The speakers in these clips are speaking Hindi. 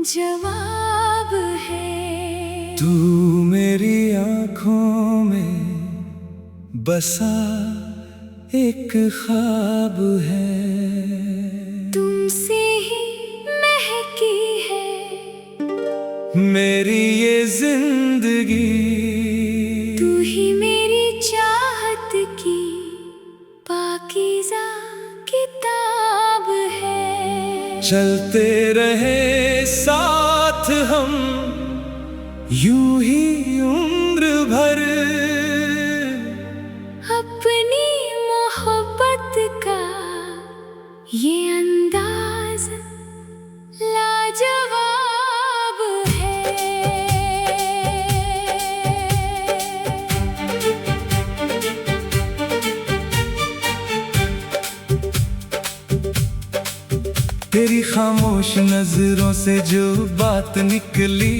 जवाब है। तू मेरी आँखों में बसा एक ख्वाब है, तुमसे ही महकी है मेरी ये जिंदगी। तू ही मेरी चाहत की पाकीज़ा किताब है। चलते रहे साथ हम यूं ही उम्र भर, अपनी मोहब्बत का ये अंदाज लाजवाब है। तेरी खामोश नजरों से जो बात निकली,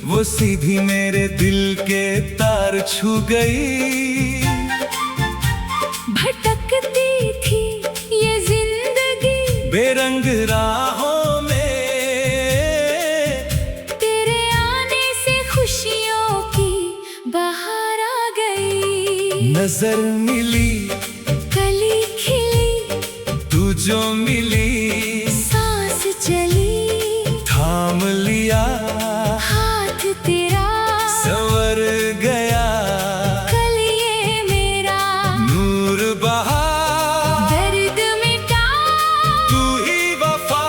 वो सीधी मेरे दिल के तार छू गई। भटकती थी ये जिंदगी बेरंग राहों में, तेरे आने से खुशियों की बहार आ गई। नजर मिली कली खिली तू जो मिली, सांस चली थाम लिया हाथ तेरा, संवर गया कल ये मेरा नूर बहा, दर्द मिटा तू ही वफा।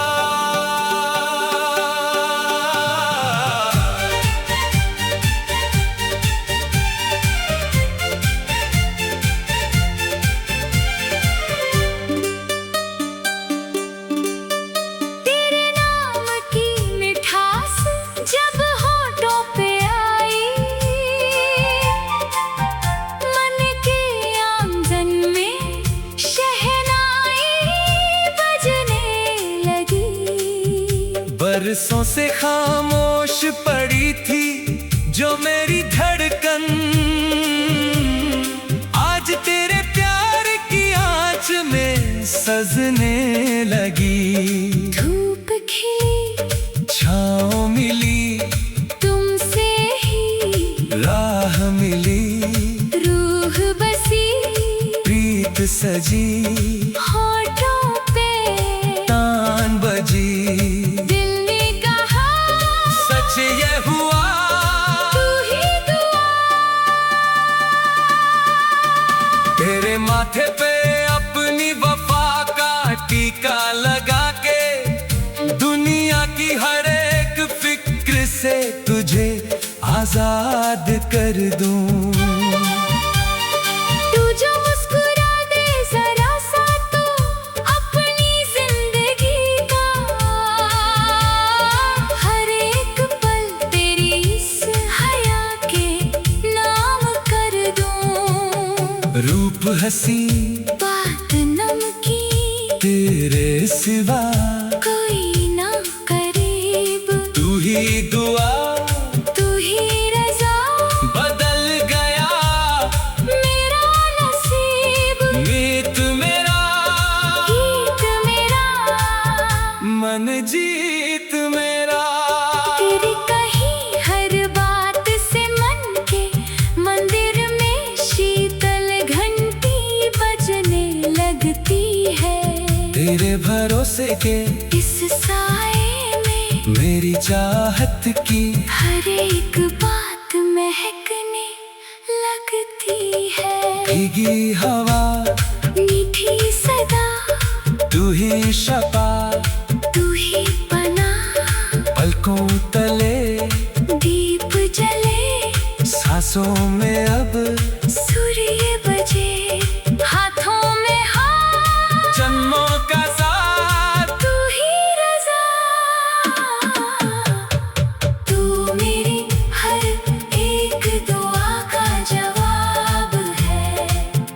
तेरे नाम की मिठास जब होठों पे आई, मन के आंगन में शहनाई बजने लगी। बरसों से खामोश पड़ी थी जो मेरी धड़कन, आज तेरे प्यार की आँच में सजने लगी। धूप खिली छाँव मिली तुमसे ही, राह मिली रूह बसी प्रीत सजी, होठों पे तान बजी। दिल ने कहा सच ये हुआ तू ही दुआ। तेरे माथे पे अपनी वफा का टीका लगा के, दुनिया की हर एक फिक्र से तुझे आजाद कर दूं। तू जो मुस्कुरा दे जरा सा तो अपनी जिंदगी का, हर एक पल तेरी इस हया के नाम कर दूं। रूप हंसी बात नमकीन तेरे सिवा, कोई ना करीब तू ही दुआ तू ही रजा, बदल गया मेरा नसीब मीत मेरा, गीत मेरा, मन जीत मेरा। तेरी कही हर बात से मन के मंदिर में शीतल घंटी बजने लगती है। तेरे भरोसे के इस साए में मेरी चाहत की हर एक बात महकने लगती है। भीगी हवा मीठी सदा तू ही शफा, तू ही पना, पलकों तले दीप जले सांसों में अब सूर्य बजे, हाथों में हाथ जन्मों का साथ। तू ही रजा, तू मेरी हर एक दुआ का जवाब है।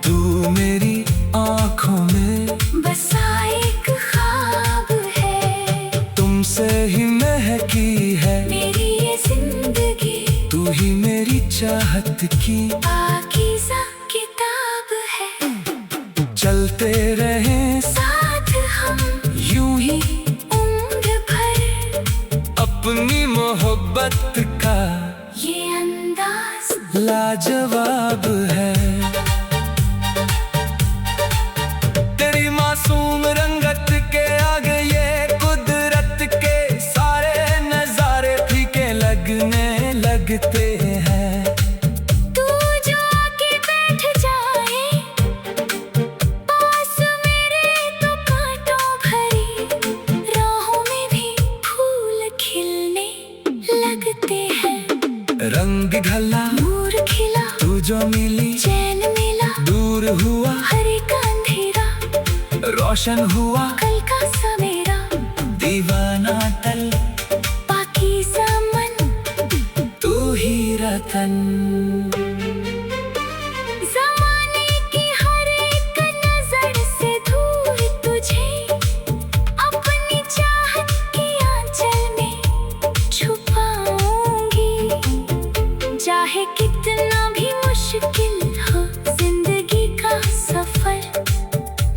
तू मेरी आँखों में बसा एक ख्वाब है, तुमसे ही महकी है मेरी ये जिंदगी तू ही मेरी चाहत की पाकीज़ा किताब है। चलते रहे साथ हम यूं ही उम्र भर अपनी मोहब्बत का ये अंदाज लाजवाब है। तेरी मासूम रंगत के आगे ये कुदरत के सारे नजारे फीके लगने लगते हैं। तू जो आके बैठ जाए पास मेरे तो कांटों भरी राहों में भी फूल खिलने लगते हैं। रंग ढला नूर खिला तू जो मिली चैन मिला दूर हुआ हर एक अंधेरा रोशन हुआ कल का सवेरा दीवाना तल पाकीज़ा मन तू ही रतन। ज़माने की हर एक नजर से दूर तुझे अपनी चाहत की आंचल में छुपाऊंगी। चाहे कितना भी मुश्किल हो जिंदगी का सफर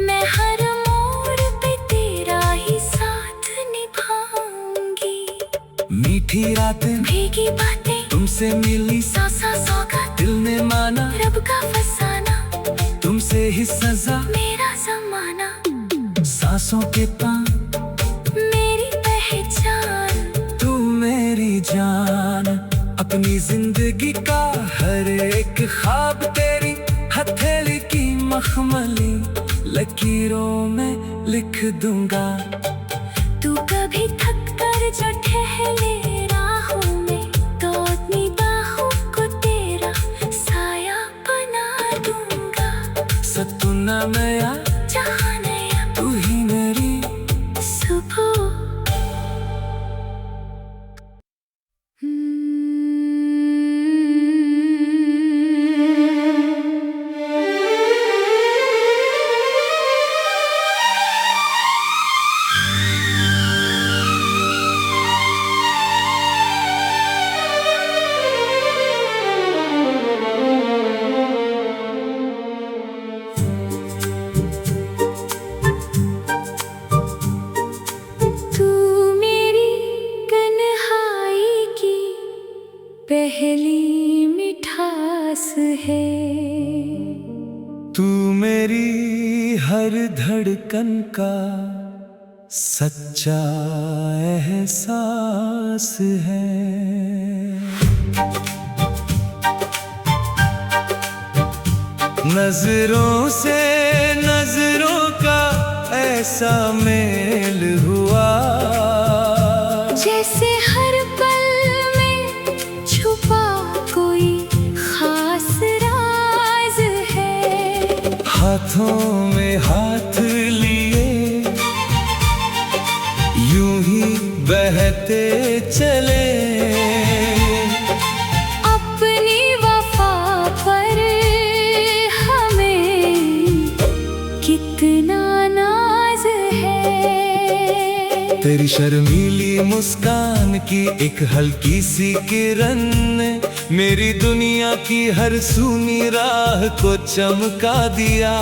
मैं हर मोड़ पे तेरा ही साथ निभाऊंगी। मीठी रातें भीगी बातें तुमसे मिली सांसा सौगात दिल ने माना रब का फसाना तुमसे ही सजा मेरा जमाना सांसों के पाँव मेरी पहचान तू मेरी जान। अपनी जिंदगी का हर एक ख्वाब तेरी हथेली की मखमली लकीरों में लिख दूंगा। तू कभी थक कर जो ठहरे राहों में तो अपनी बाहों को तेरा साया बना दूंगा। सतुना नया जहाँ नया तू ही मेरी सुबह। तू मेरी कन्हाई की पहली मिठास है। तू मेरी हर धड़कन का सच्चा एहसास है। नजरों से नजरों का ऐसा मेल हुआ जैसे हर पल में छुपा कोई खास राज है। हाथों में हाथ लिए यूं ही बहते चले अपनी वफा पर हमें कितना नाज है। तेरी शर्मीली मुस्कान की एक हल्की सी किरण ने मेरी दुनिया की हर सूनी राह को चमका दिया।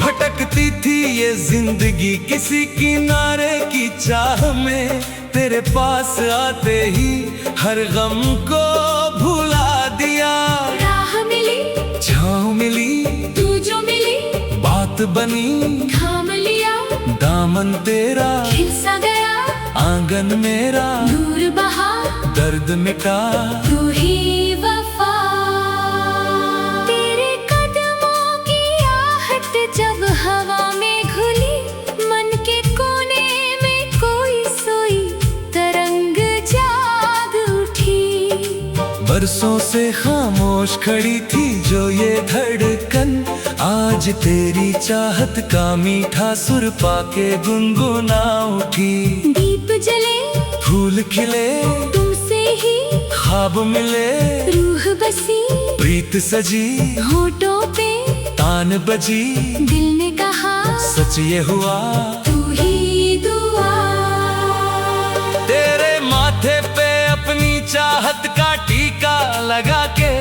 भटकती थी ये जिंदगी किसी किनारे की चाह में तेरे पास आते ही हर गम को भुला दिया। राह मिली छाँव मिली तू जो मिली बात बनी थाम लिया दामन तेरा खिल सा गया आंगन मेरा नूर बहा दर्द मिटा तू ही वफा। तेरे कदमों की आहट जब हवा में घुली मन के कोने में कोई सोई तरंग जाग उठी। बरसों से खामोश खड़ी थी जो ये धड़कन आज तेरी चाहत का मीठा सुर पाके गुनगुना उठी। दीप जले फूल खिले तुमसे ही ख्वाब मिले रूह बसी प्रीत सजी होठों पे तान बजी दिल ने कहा सच ये हुआ तू ही दुआ। तेरे माथे पे अपनी चाहत का टीका लगा के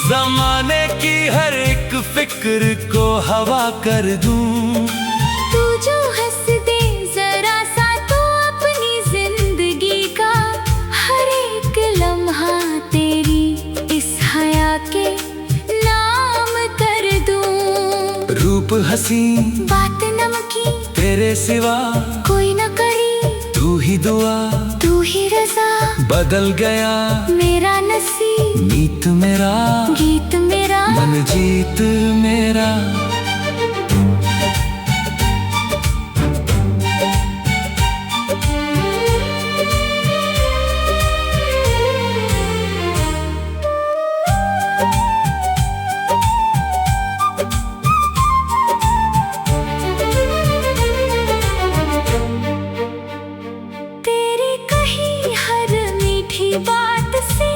जमाने की हर एक फिक्र को हवा कर दूं। तू जो हंस दे जरा सा तो अपनी जिंदगी रूप हसीन, बात नमकीन, तेरे सिवा कोई न करी, तू ही दुआ, तू ही रज़ा, बदल गया मेरा नसीब, मीत मेरा, गीत मेरा, मन जीत मेरा। तेरी कही हर मीठी बात से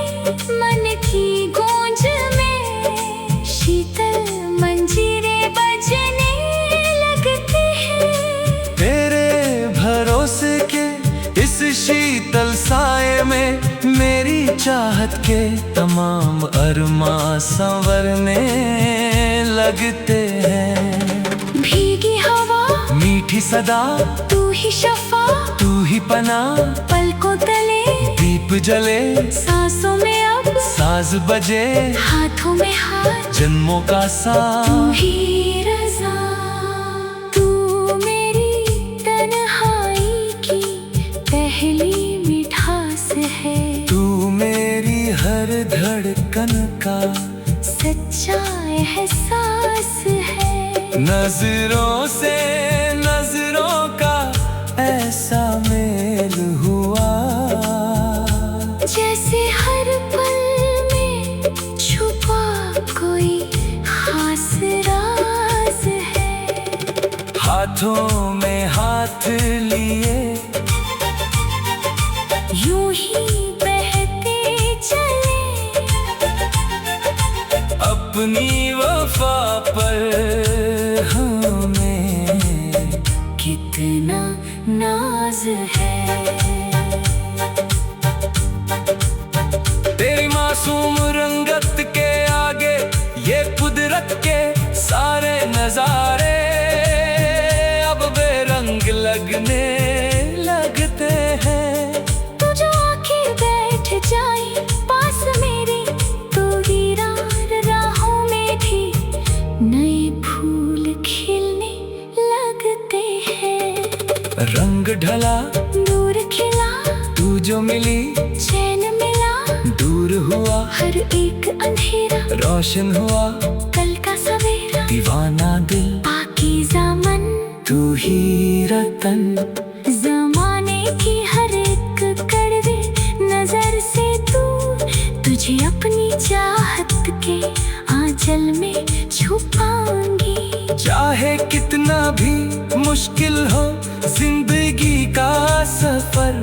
मन की गूंज में शीतल मंजीरें बजने लगते हैं। तेरे भरोसे के इस शीतल साए में मेरी चाहत के तमाम अरमां संवरने लगते हैं। भीगी हवा, मीठी सदा, तू ही शफा, तू ही पना, पलकों तले दीप जले, सांसों में अब साज बजे, हाथों में हाथ, जन्मों का तू साथ। ही रज़ा, तू मेरी तन्हाई की पहली मिठास है, तू मेरी हर धड़कन का सच्चा एहसास है। नजरों से नजरों का ऐसा मेल हुआ, जैसे हर पल में छुपा कोई खास राज है। हाथों में हाथ लिए यूं ही बहते चले, अपनी वफा पर हमें कितना नाज है। तेरी मासूम रंगत के आगे ये कुदरत के सारे नजारे अब बेरंग लगने लगते हैं। तू जो आके बैठ जाए पास मेरे, तो वीरान राहों में भी नए फूल खिलने लगते हैं। रंग ढला, दूर खिला, तू जो मिली, चैन मिला, दूर हुआ हर एक अंधेरा, रोशन हुआ कल का सवेरा, दीवाना दिल, पाकीज़ा मन, तू ही रतन। ज़माने की हर एक कड़वी नजर से तू, तुझे अपनी चाहत के आंचल में छुपाऊंगी। चाहे कितना भी मुश्किल हो जिंदगी का सफर,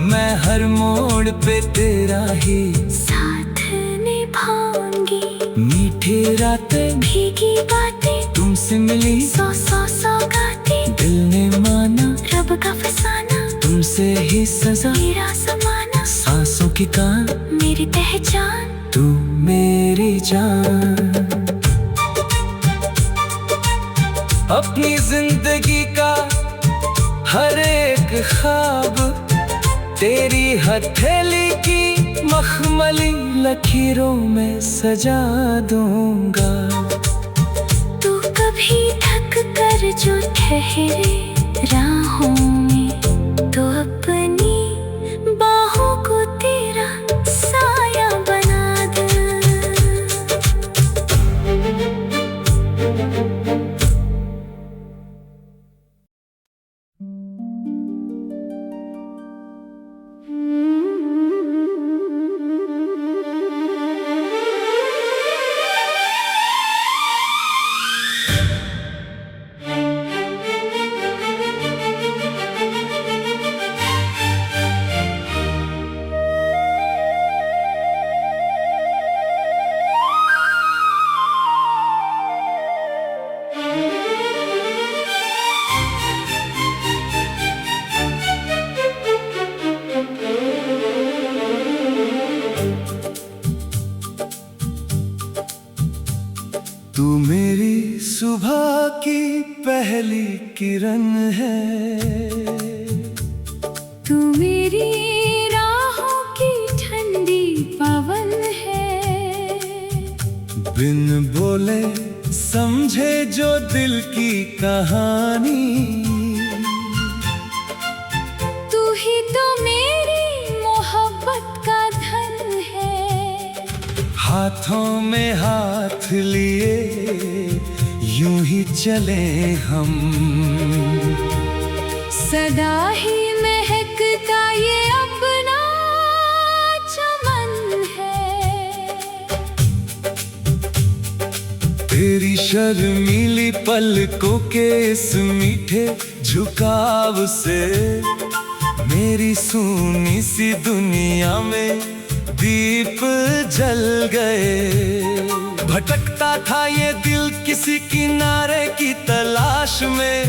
मैं हर मोड़ पे तेरा ही साथ निभाऊंगी। मीठी रातें, भीगी बातें, तुमसे मिली, सौ सौ सौगातें, दिल ने माना रब का फसाना, तुमसे ही सजा, मेरा समाना, सांसों की तान, मेरी पहचान, तू मेरी जान। अपनी जिंदगी का हर एक ख्वाब तेरी हथेली की मखमली लकीरों में सजा दूंगा। तू कभी थक कर जो ठहरे राहों में, तो अपनी बाहों को तेरा साया बना दे। तू मेरी सुबह की पहली किरण है, तू मेरी राहों की ठंडी पवन है। बिन बोले समझे जो दिल की कहानी। तू ही तो मेरी मोहब्बत का धन है। हाथों में हाथ लिए यूं ही चले हम, सदा ही महकता ये अपना चमन है। तेरी शर्मीली पलकों के इस मीठे झुकाव से मेरी सूनी सी दुनिया में दीप जल गए। भटकता था ये दिल किसी किनारे की तलाश में,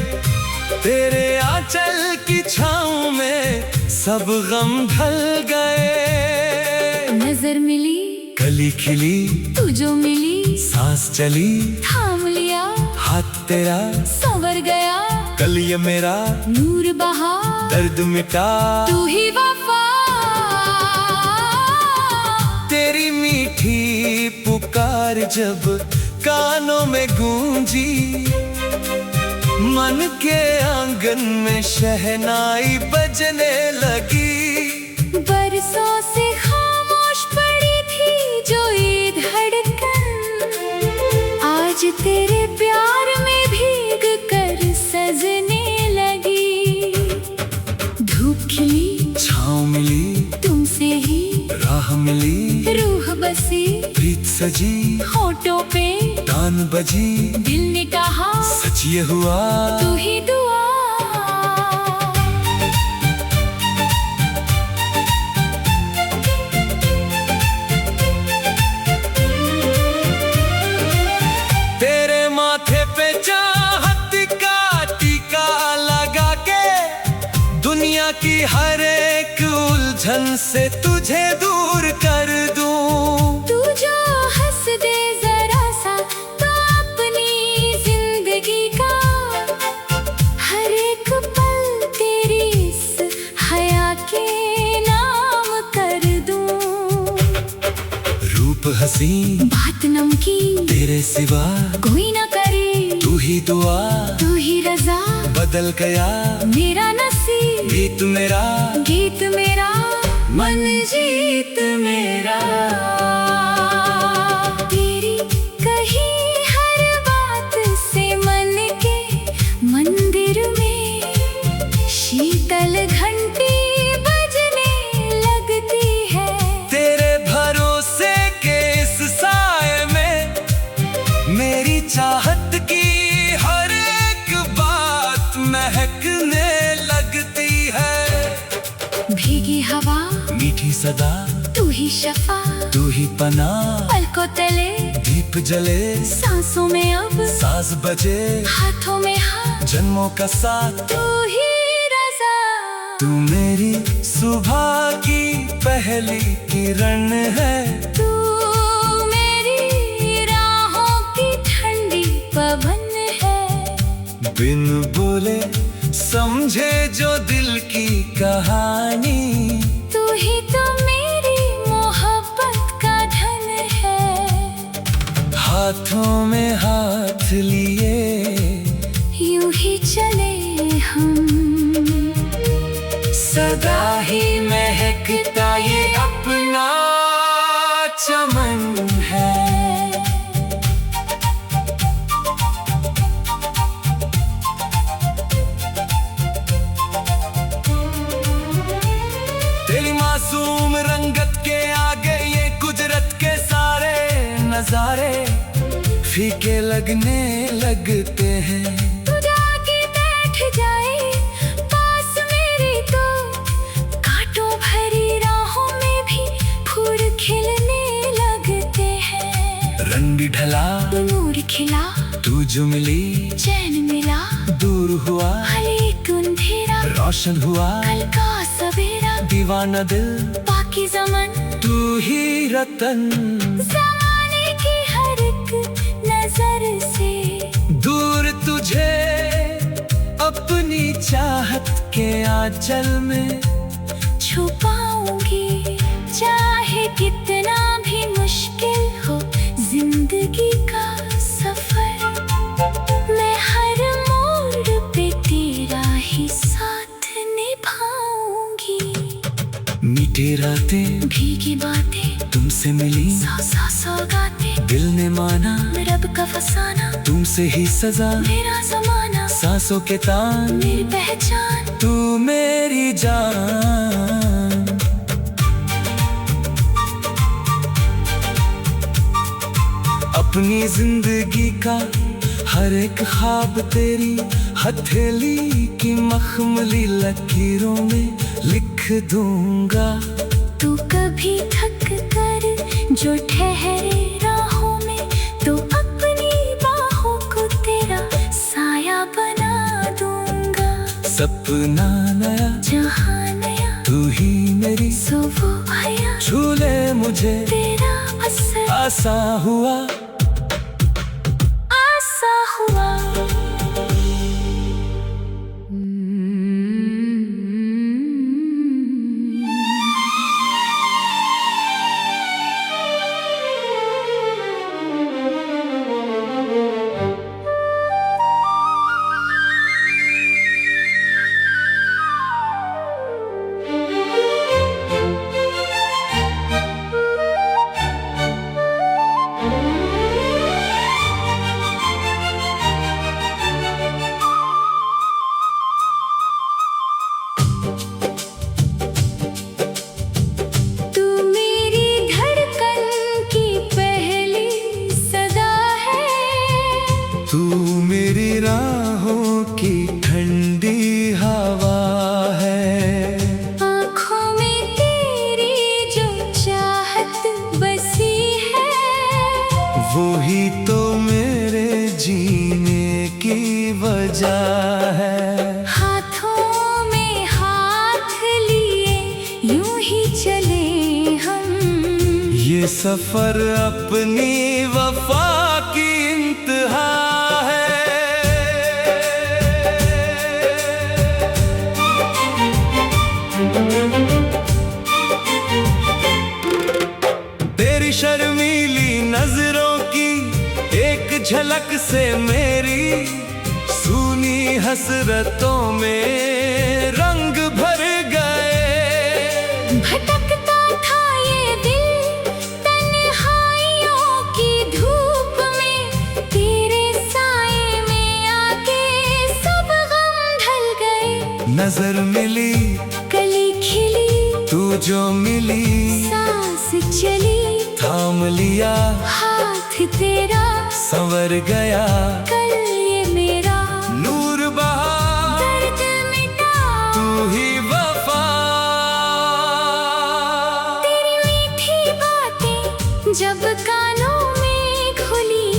तेरे आंचल की छाँव में सब गम ढल गए। नजर मिली, कली खिली, तू जो मिली, सांस चली, थाम लिया, हाथ तेरा संवर गया, कल ये मेरा नूर बहा, दर्द मिटा। तू ही वफा। तेरी मीठी पुकार जब कानों में गूंजी, मन के आंगन में शहनाई बजने लगी। बरसों से खामोश पड़ी थी जो ये धड़कन, आज तेरे प्यार में भीग कर सजने लगी। धूप खिली, छाँव मिली, तुमसे ही राह मिली, रूह बसी, प्रीत सजी, होठों पे तान बजी। दिल ने कहा सच ये हुआ, तू ही दुआ। तेरे माथे पे चाहत का टीका लगा के दुनिया की हर एक उलझन से तुझे दूर कर दूं। तू जो हंस दे जरा सा तो अपनी जिंदगी का हर एक पल तेरी इस हया के नाम कर दूं। रूप हसीन, बात नमकीन, तेरे सिवा कोई ना करे, तू ही दुआ, तू ही रजा, बदल गया मेरा नसीब, गीत मेरा, गीत मेरा, मन जीत मेरा। तेरी कही हर बात से मन के मंदिर में शीतल घंटी बजने लगती है। तेरे भरोसे के इस साए में मेरी चाहत की हर एक बात महकने लगती है। भीगी हवा, मीठी सदा, तू ही शफा, तू ही पना, पलकों तले दीप जले, सांसों में अब साज बजे, हाथों में हाथ, जन्मों का साथ, तू ही रजा। तू मेरी सुबह की पहली किरण है। तू मेरी राहों की ठंडी पवन है। बिन बोले समझे जो दिल की कहानी। तू ही तो मेरी मोहब्बत का धन है। हाथों में हाथ लिए यूं ही चले हम, सदा ही महकता ये अपना चमन है। तेरी मासूम रंगत के आगे ये कुदरत के सारे नजारे फीके लगने लगते हैं। तू जाके बैठ जाए पास मेरे तो कांटों भरी राहों में भी फूल खिलने लगते हैं। रंग ढला, नूर खिला, तू जो मिली, चैन मिला, दूर हुआ, एक अंधेरा, रोशन हुआ, कल का सवेरा, दीवाना दिल, बाकी ज़मान, तू ही रतन। ज़माने की हर एक नजर से दूर तुझे अपनी चाहत के आंचल में छुपाऊंगी, चाहे कितना भी मुश्किल हो जिंदगी का सफर। मीठी रातें भीगी बातें तुमसे मिली, सौ सौगातें दिल ने माना रब का फसाना, तुमसे ही सजा, मेरा जमाना सांसों के तान, मेरी पहचान तू मेरी जान। अपनी जिंदगी का हर एक ख्वाब तेरी हथेली की मखमली लकीरों में लिख दूंगा। तू कभी थक कर जो ठहरे राहों में, तो अपनी बाहों को तेरा साया बना दूंगा। सपना नया जहां नया तू ही मेरी, सो वो भया छू ले मुझे तेरा असर आसा हुआ, आसा हुआ। तू मेरी राहों की ठंडी हवा है, आँखों में तेरी जो चाहत बसी है, वो ही तो मेरे जीने की वजह है। हाथों में हाथ लिए यूं ही चले हम, ये सफर अपनी वफा की इंतहा है। तेरी शर्मीली नजरों की एक झलक से मेरी सूनी हसरतों में रंग भर गए। भटकता था ये दिल तन्हाइयों की धूप में, तेरे साए में आके सब गम ढल गए। नजर मिली कली खिली तू जो मिली, सांस चली थाम लिया हाथ तेरा, संवर गया कल ये मेरा नूर बहा, दर्द मिटा तू ही वफा। तेरी मीठी बातें जब कानों में घुली,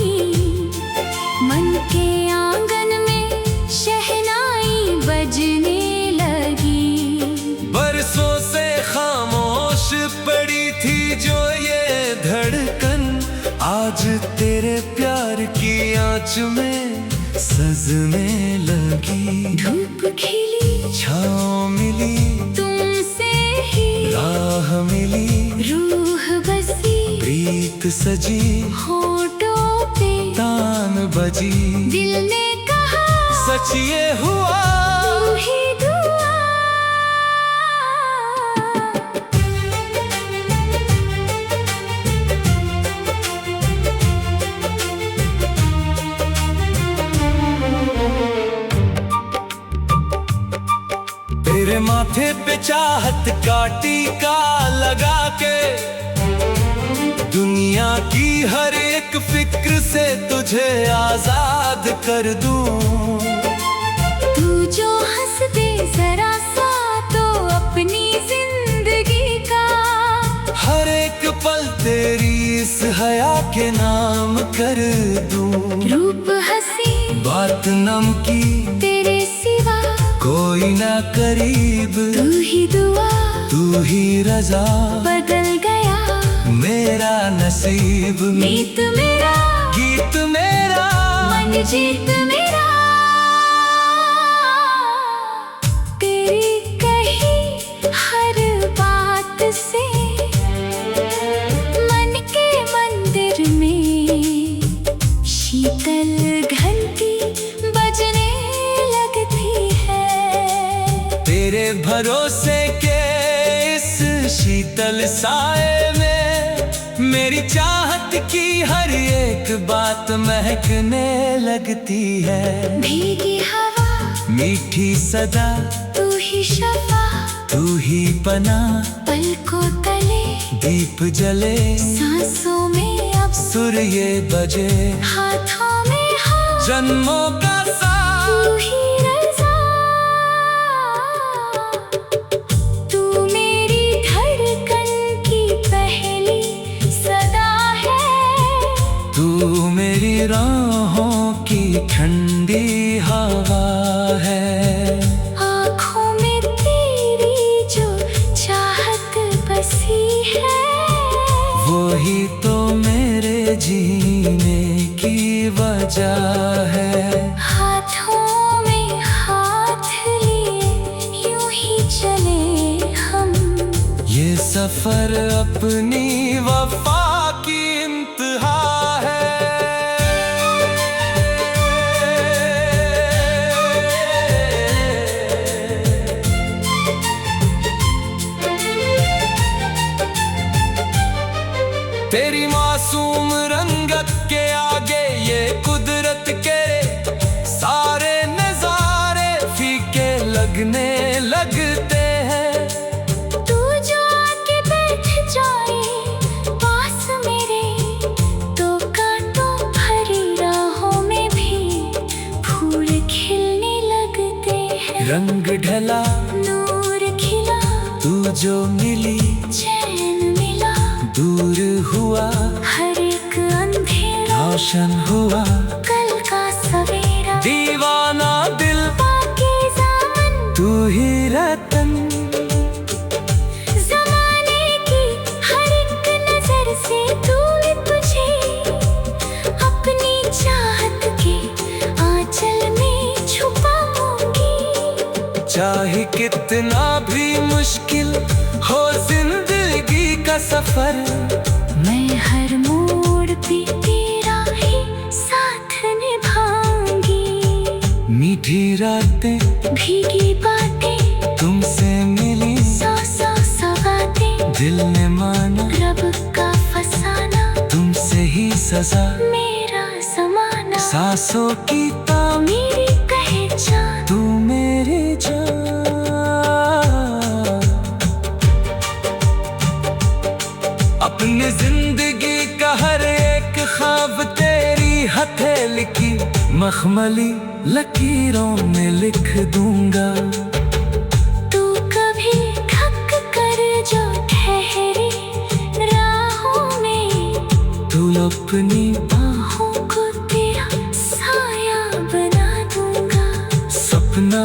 मन के आंगन में शहनाई बजने लगी। बरसों से खामोश पड़ी थी जो ये धड़कन, आज तेरे प्यार की आँच में सजने लगी। धूप खिली छाँव मिली तुमसे ही, राह मिली रूह बसी प्रीत सजी, होठों पे तान बजी। दिल ने कहा सच ये हुआ, तू ही दुआ। तेरे माथे पे चाहत का टीका लगा के, दुनिया की हर एक फिक्र से तुझे आजाद कर दूं। तू जो हंस दे जरा सा तो अपनी जिंदगी का, हर एक पल तेरी इस हया के नाम कर दूं। रूप हंसी बात नम की तेरे सिवा, कोई ना करीब, तू ही दुआ तू ही रजा, बदल गया मेरा नसीब। मीत मेरा गीत मेरा, मन जीत मेरा, तेरी कही हर बात से मन के मंदिर में शीतल घंटी बजने लगती है। तेरे भरोसे के इस शीतल साए में मेरी चाहत की हर एक बात महकने लगती है। भीगी हवा, मीठी सदा, तू ही शफा, तू ही पना, पलकों तले दीप जले, सांसों में अब सुर ये बजे, हाथों में हाथ, जन्मों का साथ, तू ही रज़ा। तू मेरी धड़कन की पहली सदा है, तू मेरी राहों की ठंडी हवा है। आँखों में तेरी जो चाहत बसी है, वही तो मेरे जीने की वजह है। हाथों में हाथ लिए यूं ही चले हम, ये सफर अपनी वफा की इंतहा है। तेरी मासूम रंगत के आगे ये कुदरत के सारे नजारे फीके लगने लगते हैं। तू जो आके बैठ जाए पास मेरे, तो कांटों भरी राहों में भी फूल खिलने लगते हैं। रंग ढला, नूर खिला, तू जो मिली, चैन मिला, दूर हुआ, हर एक अंधेरा रोशन हुआ, कल का सवेरा। दीवाना दिल, पाकीज़ा मन, तू ही रतन, ज़माने की हर एक नजर से दूर तुझे अपनी चाहत के आंचल में छुपाऊंगी। चाहे कितना भी मुश्किल हो जिंदगी का सफर, मैं हर मोड़ पे तेरा ही साथ निभाऊंगी। मीठी रातें, भीगी बातें, तुमसे मिली, सौ सौ सवातें, दिल ने माना, रब का फसाना, तुमसे ही सजा, मेरा ज़माना। सांसों की तामीर, मेरी पहचान, तू मेरी जान। अपनी जिंदगी का हर एक ख्वाब तेरी हथेली की मखमली लकीरों में लिख दूंगा। तू कभी थक कर जो ठहरे राहों में, तू अपनी बाहों को तेरा साया बना दूंगा। सपना